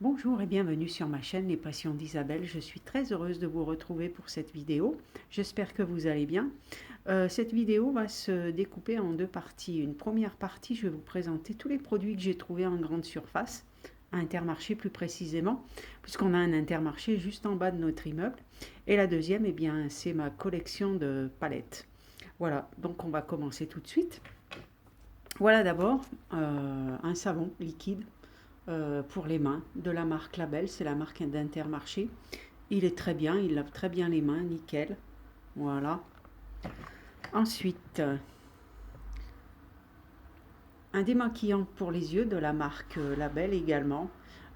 Bonjour et bienvenue sur ma chaîne Les Passions d'Isabelle. Je suis très heureuse de vous retrouver pour cette vidéo. J'espère que vous allez bien. Cette vidéo va se découper en deux parties. Une première partie, je vais vous présenter tous les produits que j'ai trouvés en grande surface, à Intermarché plus précisément, puisqu'on a un Intermarché juste en bas de notre immeuble. Et la deuxième, eh bien, c'est ma collection de palettes. Voilà, donc on va commencer tout de suite. Voilà d'abord un savon liquide pour les mains de la marque Label, c'est la marque d'Intermarché. Il est très bien, il lave très bien les mains, nickel. Voilà. Ensuite, un démaquillant pour les yeux de la marque Label également.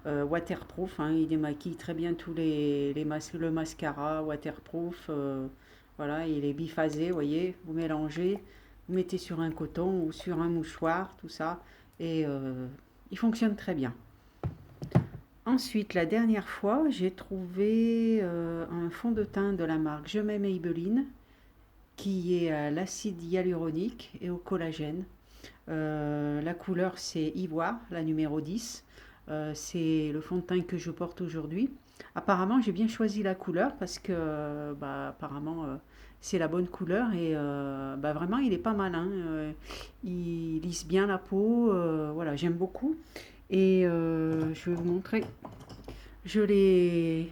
Waterproof, hein, il démaquille très bien tous le mascara waterproof. Voilà, il est biphasé, vous voyez, vous mélangez, vous mettez sur un coton ou sur un mouchoir, tout ça, et il fonctionne très bien. Ensuite, la dernière fois, j'ai trouvé un fond de teint de la marque Je m'aime Maybelline qui est à l'acide hyaluronique et au collagène. La couleur c'est Ivoire, la numéro 10. C'est le fond de teint que je porte aujourd'hui. Apparemment, j'ai bien choisi la couleur parce que apparemment c'est la bonne couleur et vraiment il est pas mal, hein. Il lisse bien la peau. Voilà, j'aime beaucoup. Et je vais vous montrer. Je l'ai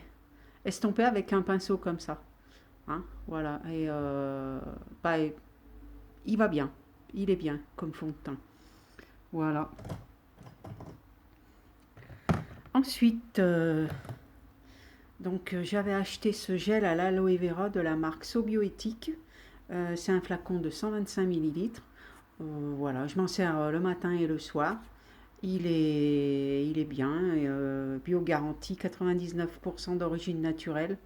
estompé avec un pinceau comme ça, hein, voilà. Et bah, il va bien. Il est bien comme fond de teint. Voilà. Ensuite, j'avais acheté ce gel à l'aloe vera de la marque Sobioéthique. C'est un flacon de 125 millilitres. Voilà, je m'en sers le matin et le soir. Il est bien, bio garantie, 99% d'origine naturelle,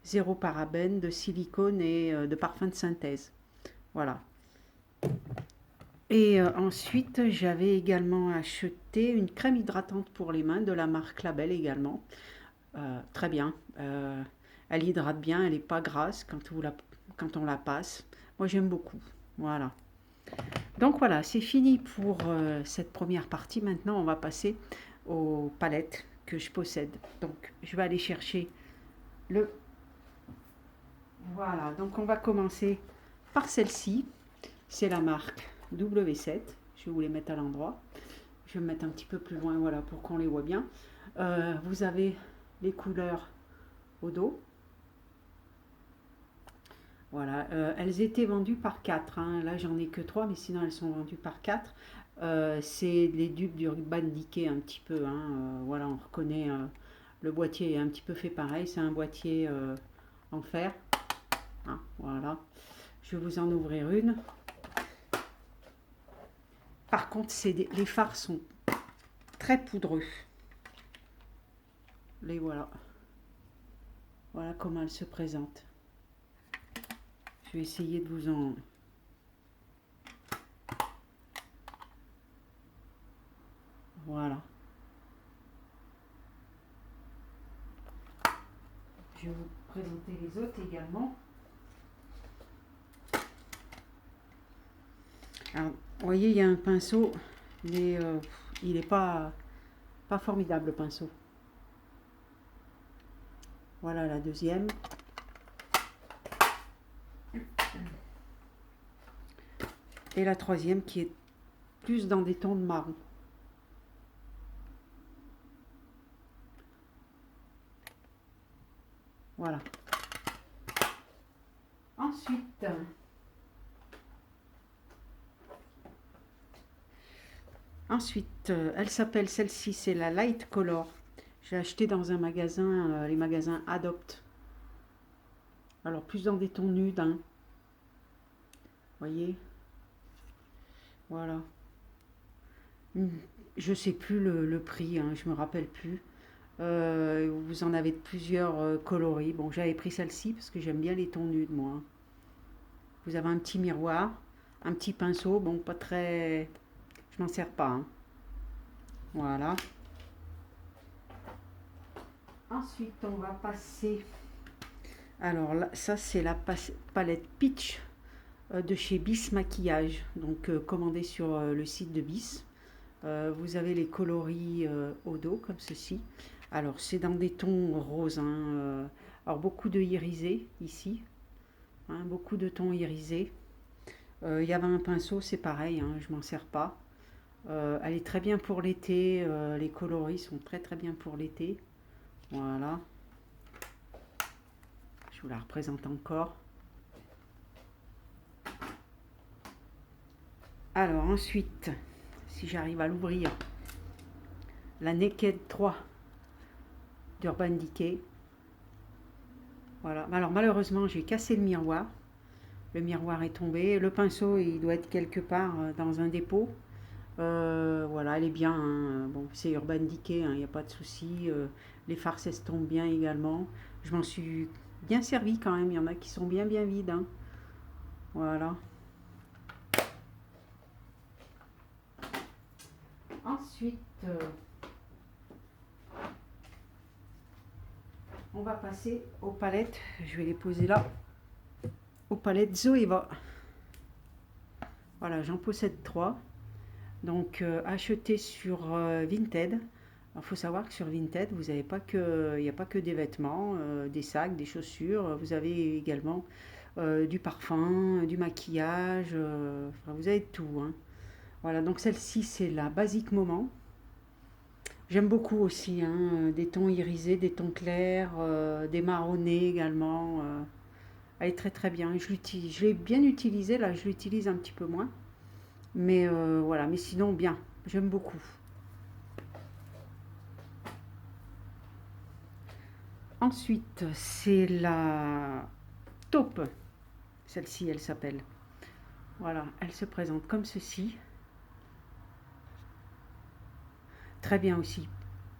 zéro parabène, de silicone et de parfum de synthèse. Voilà. Et ensuite, j'avais également acheté une crème hydratante pour les mains de la marque Label également. Très bien. Elle hydrate bien, elle n'est pas grasse quand on la passe. Moi, j'aime beaucoup. Voilà. Donc voilà, c'est fini pour cette première partie. Maintenant, on va passer aux palettes que je possède. Donc, je vais aller chercher le... Voilà, donc on va commencer par celle-ci. C'est la marque W7. Je vais vous les mettre à l'endroit. Je vais me mettre un petit peu plus loin, voilà, pour qu'on les voit bien. Vous avez les couleurs au dos. Voilà, elles étaient vendues par 4, hein. Là, j'en ai que 3, mais sinon elles sont vendues par 4. C'est les dupes du Urban Decay un petit peu, hein. Voilà, on reconnaît, le boîtier est un petit peu fait pareil. C'est un boîtier en fer, hein, voilà. Je vais vous en ouvrir une. Par contre, les fards sont très poudreux. Les voilà. Voilà comment elles se présentent. Je vais essayer de vous en... Voilà. Je vais vous présenter les autres également. Alors, vous voyez, il y a un pinceau, mais il n'est pas formidable, le pinceau. Voilà la deuxième. Et la troisième qui est plus dans des tons de marron. Voilà. Ensuite, elle s'appelle, celle-ci, c'est la Light Color. J'ai acheté dans un magasin, les magasins Adopt. Alors, plus dans des tons nudes, hein. Voyez, voilà. Je sais plus le prix, hein, je me rappelle plus. Vous en avez de plusieurs coloris. Bon, j'avais pris celle-ci parce que j'aime bien les tons nudes, moi. Vous avez un petit miroir, un petit pinceau, bon, pas très... Je m'en sers pas, hein. Voilà. Ensuite, on va passer... Alors là, ça, c'est la palette Peach de chez Bis Maquillage. Donc, commandée sur le site de Bis. Vous avez les coloris au dos, comme ceci. Alors, c'est dans des tons roses, hein, alors, beaucoup de irisé ici, hein, beaucoup de tons irisés. Il y avait un pinceau, c'est pareil, hein, je m'en sers pas. Elle est très bien pour l'été, les coloris sont très très bien pour l'été. Voilà, je vous la représente encore. Alors ensuite, si j'arrive à l'ouvrir, la Naked 3 d'Urban Decay. Voilà, alors malheureusement j'ai cassé le miroir. Le miroir est tombé. Le pinceau, il doit être quelque part dans un dépôt. Voilà, elle est bien, hein. Bon, c'est Urban Decay, il n'y a pas de souci. Les farces tombent bien également. Je m'en suis bien servi quand même. Il y en a qui sont bien bien vides, hein. Voilà. Ensuite, on va passer aux palettes. Je vais les poser là. Aux palettes Zoeva. Voilà, j'en possède 3. Donc, acheté sur Vinted. Il faut savoir que sur Vinted, vous avez pas que, il n'y a pas que des vêtements, des sacs, des chaussures. Vous avez également du parfum, du maquillage. Enfin, vous avez tout, hein. Voilà, donc celle-ci, c'est la Basique Moment. J'aime beaucoup aussi, hein, des tons irisés, des tons clairs, des marronnés également. Elle est très très bien. Je l'ai bien utilisée, là je l'utilise un petit peu moins. Mais voilà, mais sinon bien, j'aime beaucoup. Ensuite, c'est la taupe. Celle-ci, elle s'appelle. Voilà, elle se présente comme ceci. Très bien aussi.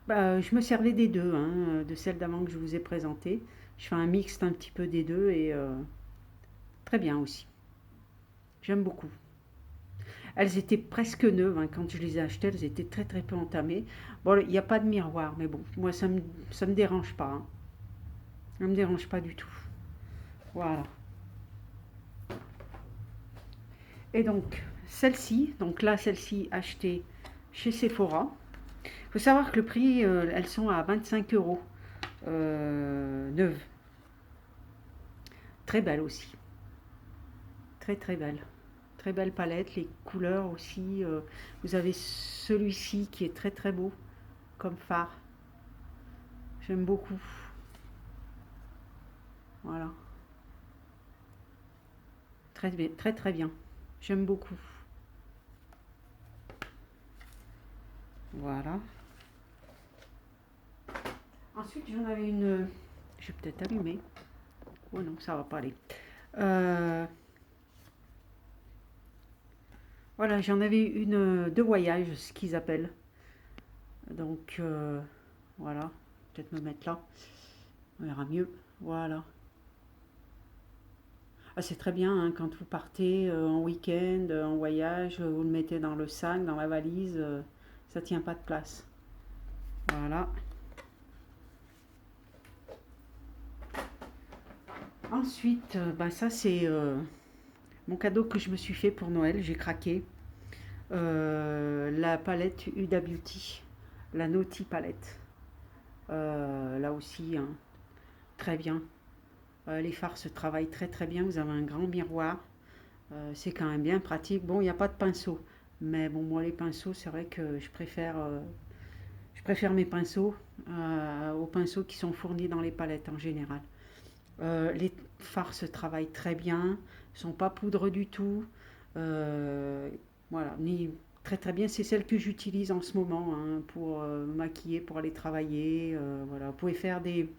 Bah, je me servais des deux, hein, de celle d'avant que je vous ai présentée. Je fais un mixte un petit peu des deux et très bien aussi. J'aime beaucoup. Elles étaient presque neuves, hein, quand je les ai achetées, elles étaient très très peu entamées. Bon, il n'y a pas de miroir, mais bon, moi ça me dérange pas, hein. Ça me dérange pas du tout. Voilà. Et donc, celle-ci, donc là, celle-ci achetée chez Sephora. Il faut savoir que le prix, elles sont à 25 euros neuves. Très belle aussi. Très très belle. Très belle palette, les couleurs aussi. Vous avez celui-ci qui est très très beau comme fard. J'aime beaucoup. Voilà. Très bien, très très bien. J'aime beaucoup. Voilà. Ensuite, j'en avais une. Je vais peut-être allumer. Oh non, ça va pas aller. Euh, voilà, j'en avais une de voyage, ce qu'ils appellent. Donc, voilà. Peut-être me mettre là. On verra mieux. Voilà. Ah, c'est très bien, hein, quand vous partez en week-end, en voyage, vous le mettez dans le sac, dans la valise, ça tient pas de place. Voilà. Ensuite, bah ça c'est mon cadeau que je me suis fait pour Noël, j'ai craqué. La palette Huda Beauty, la Naughty palette. Là aussi, hein, très bien. Les fards se travaillent très très bien. Vous avez un grand miroir. C'est quand même bien pratique. Bon, il n'y a pas de pinceau. Mais bon, moi, les pinceaux, c'est vrai que je préfère mes pinceaux aux pinceaux qui sont fournis dans les palettes en général. Les fards se travaillent très bien. Ne sont pas poudre du tout. Euh, voilà, ni très très bien. C'est celle que j'utilise en ce moment, hein, pour me maquiller, pour aller travailler. Voilà, vous pouvez faire des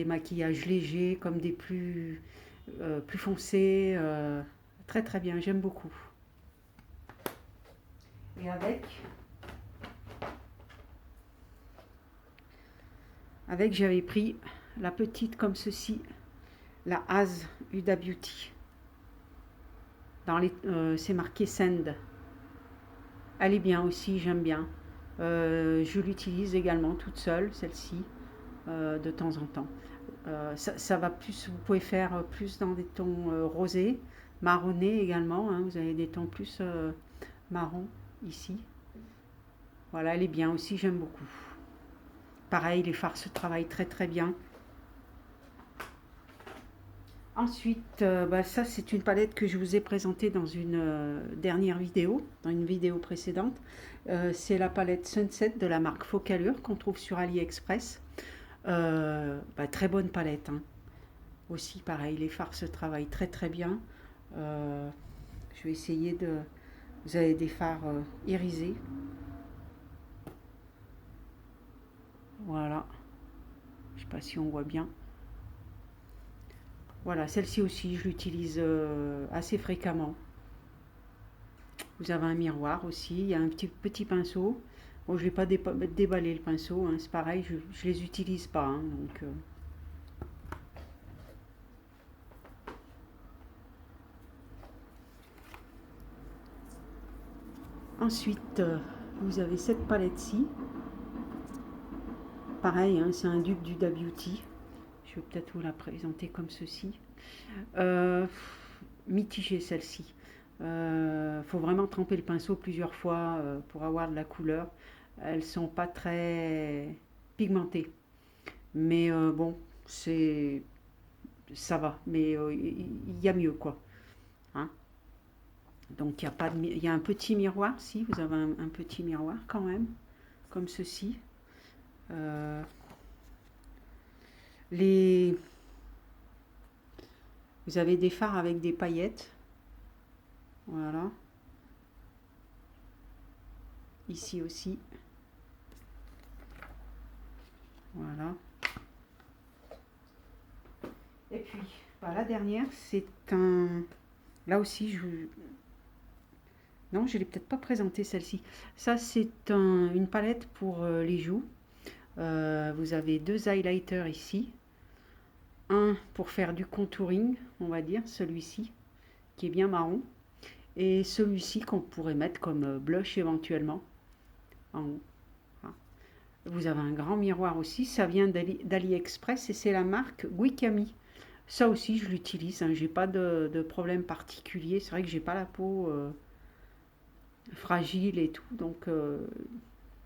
maquillages légers comme des plus foncés. Très très bien, j'aime beaucoup. Et avec j'avais pris la petite comme ceci, la Az Huda Beauty. C'est marqué Send. Elle est bien aussi, j'aime bien. Je l'utilise également toute seule, celle-ci, de temps en temps. Ça va plus, vous pouvez faire plus dans des tons rosés, marronnés également, hein, vous avez des tons plus marron ici. Voilà, elle est bien aussi, j'aime beaucoup. Pareil, les fards se travaillent très très bien. Ensuite, bah, ça c'est une palette que je vous ai présentée dans une dernière vidéo, dans une vidéo précédente. C'est la palette Sunset de la marque Focalure qu'on trouve sur AliExpress. Bah, très bonne palette, hein. Aussi pareil, les fards se travaillent très très bien. Euh, je vais essayer de... Vous avez des fards irisés. Voilà, je sais pas si on voit bien. Voilà, celle-ci aussi, je l'utilise assez fréquemment. Vous avez un miroir aussi, il y a un petit pinceau. Bon, je ne vais pas déballer le pinceau, hein, c'est pareil, je ne les utilise pas, hein, donc, Ensuite, vous avez cette palette-ci. Pareil, hein, c'est un dupe du Da Beauty. Je vais peut-être vous la présenter comme ceci. Euh, Mitigée celle-ci. Faut vraiment tremper le pinceau plusieurs fois pour avoir de la couleur. Elles sont pas très pigmentées, mais bon, c'est ça va. Mais il y a mieux quoi. Hein. Donc il y a pas de, il y a un petit miroir. Si vous avez un petit miroir quand même, comme ceci. Euh, les, vous avez des fards avec des paillettes. Voilà. Ici aussi. Voilà. Et puis, bah, la dernière, c'est un... Là aussi, je... Non, je ne l'ai peut-être pas présenté celle-ci. Ça, c'est une palette pour les joues. Vous avez deux highlighters ici. Un pour faire du contouring, on va dire, celui-ci, qui est bien marron. Et celui-ci qu'on pourrait mettre comme blush éventuellement. En haut. Voilà. Vous avez un grand miroir aussi. Ça vient d'AliExpress et c'est la marque Wikami. Ça aussi, je l'utilise. Hein. J'ai pas de problème particulier. C'est vrai que j'ai pas la peau fragile et tout. Donc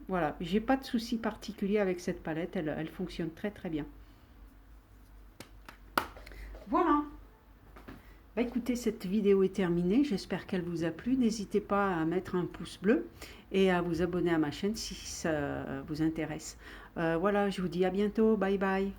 voilà, j'ai pas de souci particulier avec cette palette. Elle fonctionne très très bien. Voilà. Bah écoutez, cette vidéo est terminée. J'espère qu'elle vous a plu. N'hésitez pas à mettre un pouce bleu et à vous abonner à ma chaîne si ça vous intéresse. Voilà, je vous dis à bientôt. Bye bye.